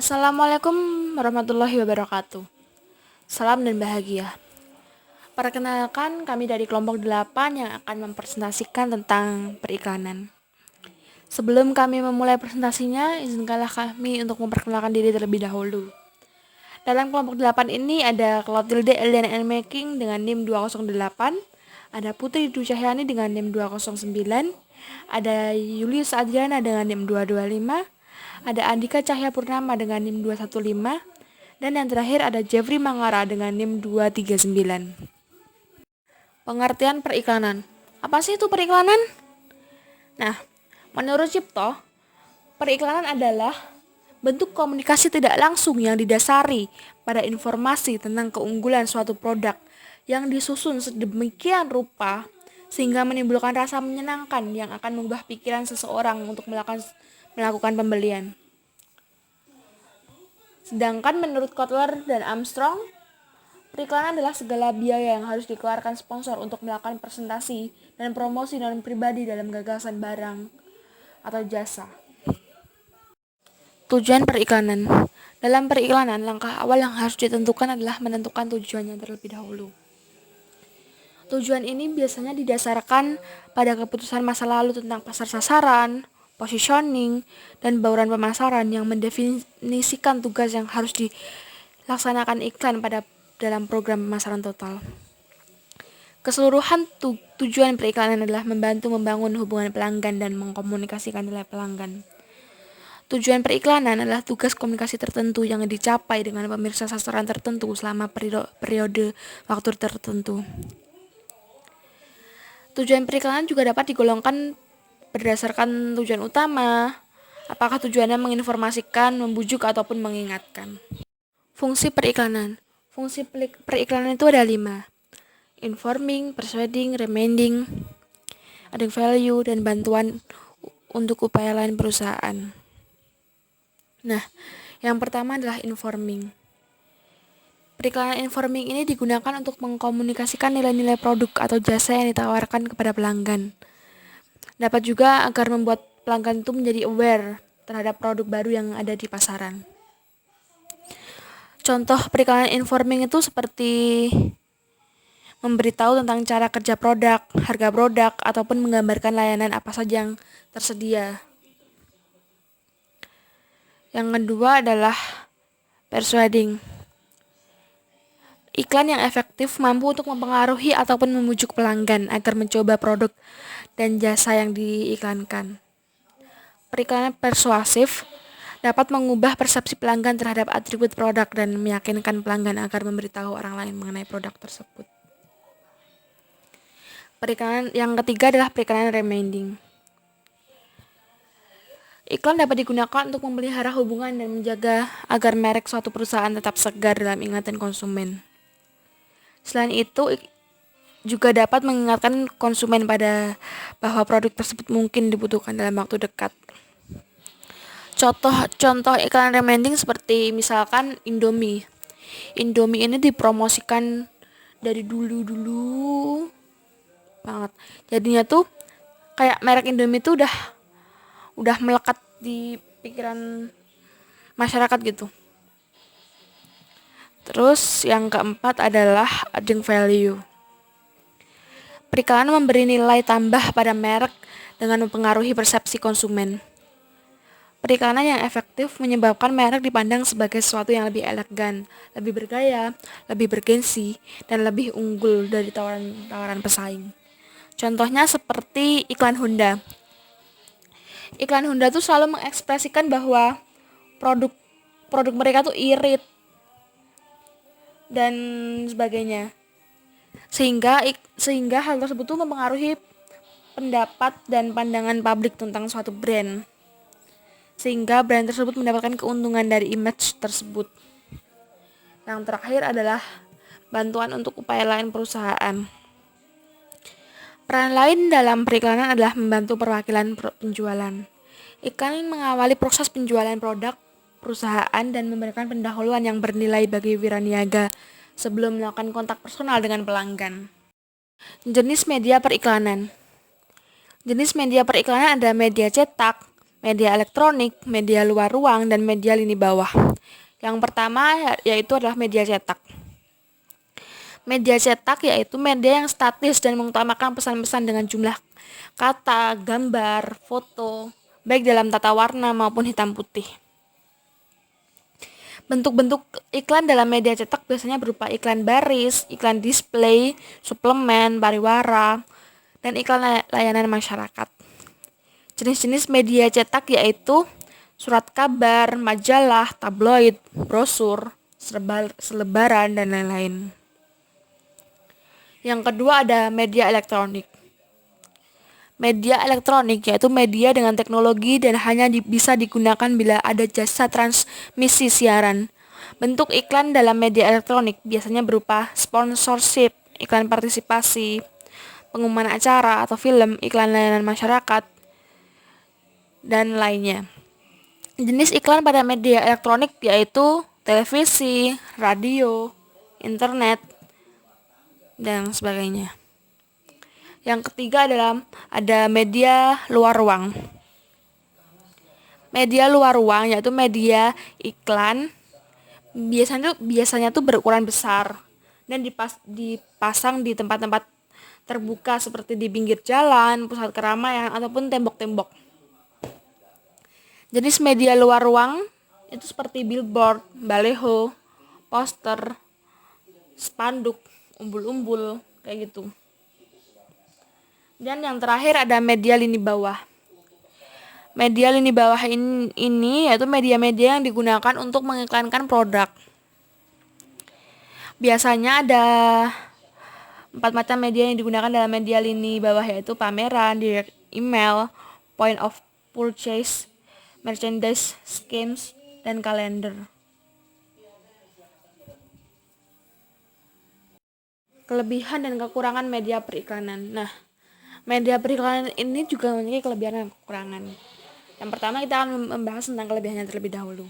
Assalamualaikum warahmatullahi wabarakatuh. Salam dan bahagia. Perkenalkan, kami dari kelompok 8 yang akan mempresentasikan tentang periklanan. Sebelum kami memulai presentasinya, izinkanlah kami untuk memperkenalkan diri terlebih dahulu. Dalam kelompok 8 ini ada Clotilde Eliana N. Making dengan NIM 208, ada Putri Dwi Cahyani dengan NIM 209, ada Julius Adriana dengan NIM 225, ada Andika Cahya Purnama dengan NIM 215, dan yang terakhir ada Jeffrey Mangara dengan NIM 239. Pengertian periklanan. Apa sih itu periklanan? Nah, menurut Cipto, periklanan adalah bentuk komunikasi tidak langsung yang didasari pada informasi tentang keunggulan suatu produk yang disusun sedemikian rupa sehingga menimbulkan rasa menyenangkan yang akan mengubah pikiran seseorang untuk melakukan pembelian. Sedangkan menurut Kotler dan Armstrong, periklanan adalah segala biaya yang harus dikeluarkan sponsor untuk melakukan presentasi dan promosi non-pribadi dalam gagasan barang atau jasa. Tujuan periklanan. Dalam periklanan, langkah awal yang harus ditentukan adalah menentukan tujuannya terlebih dahulu. Tujuan ini biasanya didasarkan pada keputusan masa lalu tentang pasar sasaran, positioning, dan bauran pemasaran yang mendefinisikan tugas yang harus dilaksanakan iklan dalam program pemasaran total. Keseluruhan tujuan periklanan adalah membantu membangun hubungan pelanggan dan mengkomunikasikan nilai pelanggan. Tujuan periklanan adalah tugas komunikasi tertentu yang dicapai dengan pemirsa sasaran tertentu selama periode waktu tertentu. Tujuan periklanan juga dapat digolongkan berdasarkan tujuan utama, apakah tujuannya menginformasikan, membujuk, ataupun mengingatkan. Fungsi periklanan. Fungsi periklanan itu ada 5. Informing, persuading, reminding, adding value, dan bantuan untuk upaya lain perusahaan. Nah, yang pertama adalah informing. Periklanan informing ini digunakan untuk mengkomunikasikan nilai-nilai produk atau jasa yang ditawarkan kepada pelanggan. Dapat juga agar membuat pelanggan itu menjadi aware terhadap produk baru yang ada di pasaran. Contoh periklanan informing itu seperti memberitahu tentang cara kerja produk, harga produk, ataupun menggambarkan layanan apa saja yang tersedia. Yang kedua adalah persuading. Iklan yang efektif mampu untuk mempengaruhi ataupun membujuk pelanggan agar mencoba produk dan jasa yang diiklankan. Periklanan persuasif dapat mengubah persepsi pelanggan terhadap atribut produk dan meyakinkan pelanggan agar memberitahu orang lain mengenai produk tersebut. Periklanan yang ketiga adalah periklanan reminding. Iklan dapat digunakan untuk memelihara hubungan dan menjaga agar merek suatu perusahaan tetap segar dalam ingatan konsumen. Selain itu, juga dapat mengingatkan konsumen bahwa produk tersebut mungkin dibutuhkan dalam waktu dekat. Contoh iklan reminding seperti misalkan Indomie. Indomie ini dipromosikan dari dulu banget. Jadinya tuh kayak merek Indomie tuh udah melekat di pikiran masyarakat gitu. Terus yang keempat adalah adding value. Periklanan memberi nilai tambah pada merek dengan mempengaruhi persepsi konsumen. Periklanan yang efektif menyebabkan merek dipandang sebagai sesuatu yang lebih elegan, lebih bergaya, lebih bergensi, dan lebih unggul dari tawaran pesaing. Contohnya seperti iklan Honda. Iklan Honda tuh selalu mengekspresikan bahwa produk mereka tuh irit dan sebagainya. Sehingga hal tersebut tuh mempengaruhi pendapat dan pandangan publik tentang suatu brand. Sehingga brand tersebut mendapatkan keuntungan dari image tersebut. Yang terakhir adalah bantuan untuk upaya lain perusahaan. Peran lain dalam periklanan adalah membantu perwakilan penjualan. Iklan mengawali proses penjualan produk perusahaan dan memberikan pendahuluan yang bernilai bagi wiraniaga sebelum melakukan kontak personal dengan pelanggan. Jenis media periklanan. Jenis media periklanan ada media cetak, media elektronik, media luar ruang, dan media lini bawah. Yang pertama yaitu adalah media cetak. Media cetak yaitu media yang statis dan mengutamakan pesan-pesan dengan jumlah kata, gambar, foto, baik dalam tata warna maupun hitam putih. Bentuk-bentuk iklan dalam media cetak biasanya berupa iklan baris, iklan display, suplemen, pariwara, dan iklan layanan masyarakat. Jenis-jenis media cetak yaitu surat kabar, majalah, tabloid, brosur, selebaran, dan lain-lain. Yang kedua ada media elektronik. Media elektronik yaitu media dengan teknologi dan hanya bisa digunakan bila ada jasa transmisi siaran. Bentuk iklan dalam media elektronik biasanya berupa sponsorship, iklan partisipasi, pengumuman acara atau film, iklan layanan masyarakat, dan lainnya. Jenis iklan pada media elektronik yaitu televisi, radio, internet, dan sebagainya. Yang ketiga adalah ada media luar ruang. Media luar ruang yaitu media iklan biasanya tuh berukuran besar dan dipasang di tempat-tempat terbuka seperti di pinggir jalan, pusat keramaian, ataupun tembok-tembok. Jenis media luar ruang itu seperti billboard, baleho, poster, spanduk, umbul-umbul, kayak gitu. Dan yang terakhir ada media lini bawah. Media lini bawah ini yaitu media-media yang digunakan untuk mengiklankan produk. Biasanya ada 4 macam media yang digunakan dalam media lini bawah yaitu pameran, direct email, point of purchase, merchandise schemes, dan kalender. Kelebihan dan kekurangan media periklanan. Nah, media periklanan ini juga memiliki kelebihan dan kekurangan. Yang pertama kita akan membahas tentang kelebihannya terlebih dahulu.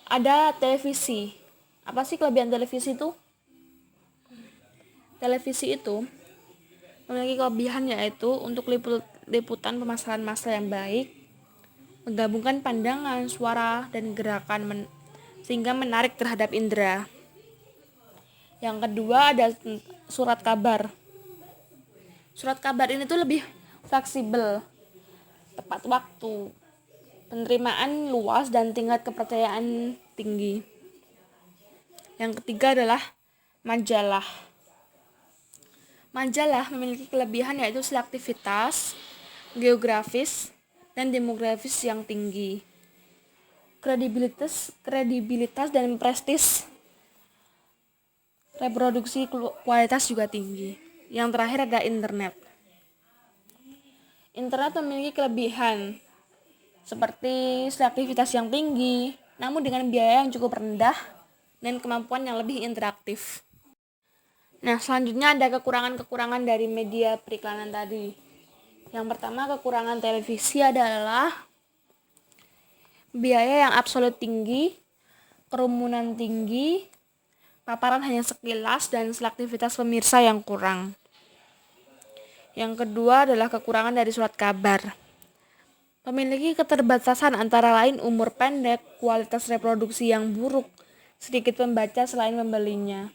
Ada televisi. Apa sih kelebihan televisi itu? Televisi itu memiliki kelebihan yaitu untuk liputan pemasaran massa yang baik, menggabungkan pandangan, suara, dan gerakan sehingga menarik terhadap indera. Yang kedua ada surat kabar. Surat kabar ini tuh lebih fleksibel, tepat waktu, penerimaan luas, dan tingkat kepercayaan tinggi. Yang ketiga adalah majalah. Majalah memiliki kelebihan yaitu selektivitas, geografis, dan demografis yang tinggi. Kredibilitas dan prestis reproduksi kualitas juga tinggi. Yang terakhir ada internet. Internet memiliki kelebihan seperti selektivitas yang tinggi, namun dengan biaya yang cukup rendah dan kemampuan yang lebih interaktif. Nah, selanjutnya ada kekurangan-kekurangan dari media periklanan tadi. Yang pertama, kekurangan televisi adalah biaya yang absolut tinggi, kerumunan tinggi, paparan hanya sekilas, dan selektivitas pemirsa yang kurang. Yang kedua adalah kekurangan dari surat kabar. Memiliki keterbatasan antara lain umur pendek, kualitas reproduksi yang buruk, sedikit pembaca selain membelinya.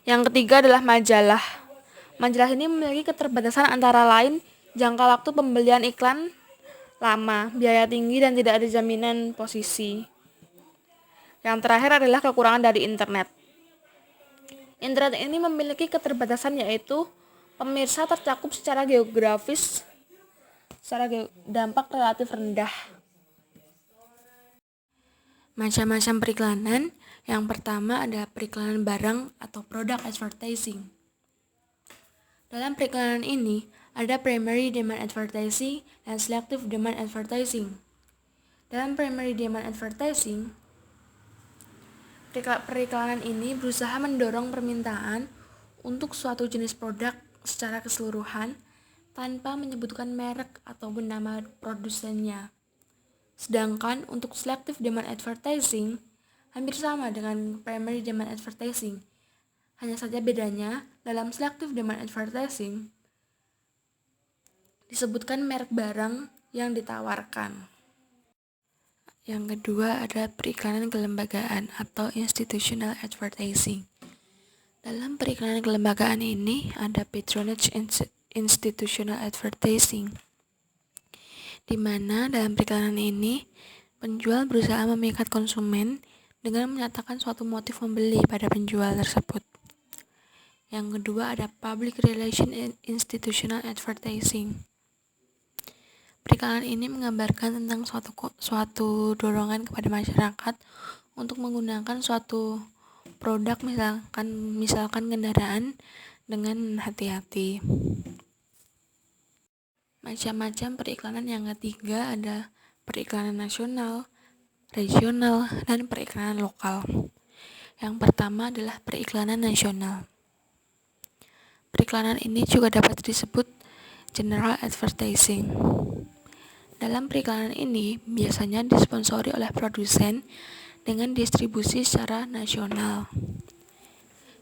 Yang ketiga adalah majalah. Majalah ini memiliki keterbatasan antara lain jangka waktu pembelian iklan lama, biaya tinggi, dan tidak ada jaminan posisi. Yang terakhir adalah kekurangan dari internet. Internet ini memiliki keterbatasan yaitu pemirsa tercakup secara geografis, dampak relatif rendah. Macam-macam periklanan. Yang pertama ada periklanan barang atau product advertising. Dalam periklanan ini ada primary demand advertising dan selective demand advertising. Dalam primary demand advertising, periklanan ini berusaha mendorong permintaan untuk suatu jenis produk secara keseluruhan tanpa menyebutkan merek ataupun nama produsennya. Sedangkan untuk selective demand advertising hampir sama dengan primary demand advertising. Hanya saja bedanya dalam selective demand advertising disebutkan merek barang yang ditawarkan. Yang kedua ada periklanan kelembagaan atau institutional advertising. Dalam periklanan kelembagaan ini ada patronage institutional advertising, di mana dalam periklanan ini penjual berusaha memikat konsumen dengan menyatakan suatu motif membeli pada penjual tersebut. Yang kedua ada public relation institutional advertising. Periklanan ini menggambarkan tentang suatu dorongan kepada masyarakat untuk menggunakan suatu produk, misalkan kendaraan dengan hati-hati. Macam-macam periklanan. Yang ketiga ada periklanan nasional, regional, dan periklanan lokal. Yang pertama adalah periklanan nasional. Periklanan ini juga dapat disebut general advertising. Dalam periklanan ini biasanya disponsori oleh produsen dengan distribusi secara nasional.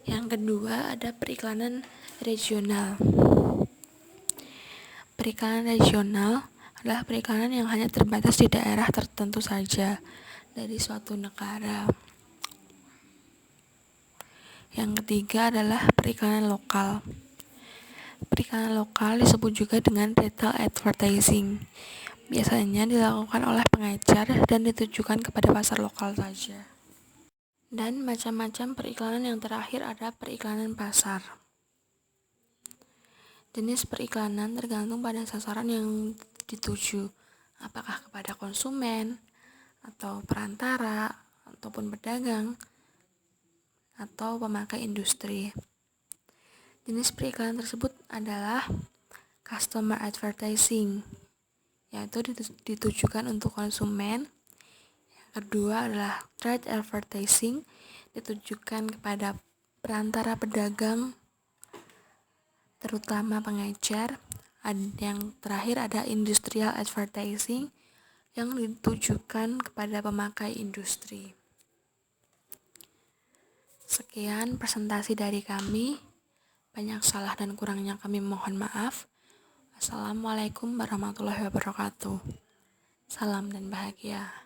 Yang kedua ada periklanan regional. Periklanan regional adalah periklanan yang hanya terbatas di daerah tertentu saja dari suatu negara. Yang ketiga adalah periklanan lokal. Periklanan lokal disebut juga dengan retail advertising. Biasanya dilakukan oleh pengecer dan ditujukan kepada pasar lokal saja. Dan macam-macam periklanan. Yang terakhir ada periklanan pasar. Jenis periklanan tergantung pada sasaran yang dituju, apakah kepada konsumen, atau perantara, ataupun pedagang, atau pemakai industri. Jenis periklanan tersebut adalah customer advertising, yaitu ditujukan untuk konsumen. Yang kedua adalah trade advertising, ditujukan kepada perantara pedagang, terutama pengecer. Yang terakhir ada industrial advertising, yang ditujukan kepada pemakai industri. Sekian presentasi dari kami. Banyak salah dan kurangnya kami mohon maaf. Assalamualaikum warahmatullahi wabarakatuh. Salam dan bahagia.